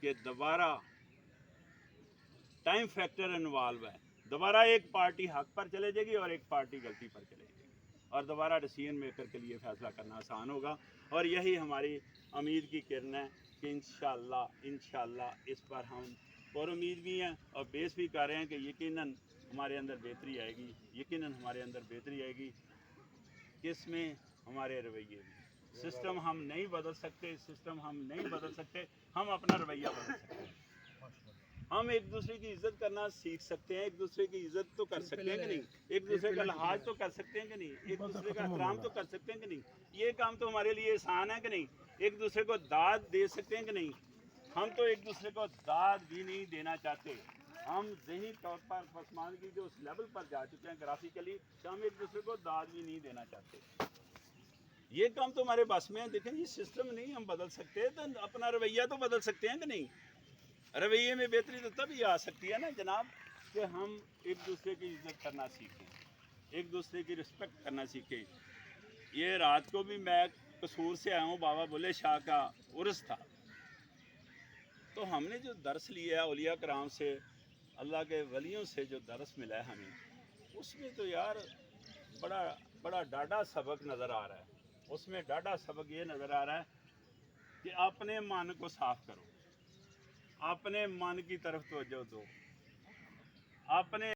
کہ دوبارہ time factor involve ہے، دوبارہ ایک پارٹی حق پر چلے جائے گی اور ایک پارٹی غلطی پر چلے جائے گی، اور دوبارہ ڈیسیژن میکر کے لیے فیصلہ کرنا آسان ہوگا، اور یہی ہماری امید کی کرن ہے کہ انشاءاللہ اس پر ہم پر امید بھی ہیں اور بیس بھی کر رہے ہیں کہ یقیناً ہمارے اندر بہتری آئے گی، یقیناً ہمارے اندر بہتری آئے گی۔ کس میں؟ ہمارے رویے میں۔ سسٹم ہم نہیں بدل سکتے، سسٹم ہم نہیں بدل سکتے، ہم اپنا رویہ بدل سکتے ہیں۔ ہم ایک دوسرے کی عزت کرنا سیکھ سکتے ہیں، ایک دوسرے کی عزت تو کر سکتے ہیں کہ نہیں، ایک دوسرے کا لحاظ تو کر سکتے ہیں کہ نہیں، ایک دوسرے کا احترام تو کر سکتے ہیں کہ نہیں، یہ کام تو ہمارے لیے آسان ہے کہ نہیں، ایک دوسرے کو داد دے سکتے ہیں کہ نہیں۔ ہم تو ایک دوسرے کو داد بھی نہیں دینا چاہتے، ہم ذہنی طور پر پسماندگی جو اس لیول پر جا چکے ہیں گرافیکلی کہ ہم ایک دوسرے کو داد بھی نہیں دینا چاہتے۔ یہ کام تو ہمارے بس میں ہے، دیکھیں یہ سسٹم نہیں ہم بدل سکتے تو اپنا رویہ تو بدل سکتے ہیں کہ نہیں۔ رویے میں بہتری تو تبھی آ سکتی ہے نا جناب کہ ہم ایک دوسرے کی عزت کرنا سیکھیں، ایک دوسرے کی رسپیکٹ کرنا سیکھیں۔ یہ رات کو بھی میں قصور سے آیا ہوں، بابا بلے شاہ کا عرس تھا، تو ہم نے جو درس لیا ہے اولیاء کرام سے، اللہ کے ولیوں سے جو درس ملا ہے ہمیں، اس میں تو یار بڑا ڈاڈا سبق نظر آ رہا ہے۔ اس میں ڈاڈا سبق یہ نظر آ رہا ہے کہ اپنے من کو صاف کرو، اپنے من کی طرف توجہ دو، اپنے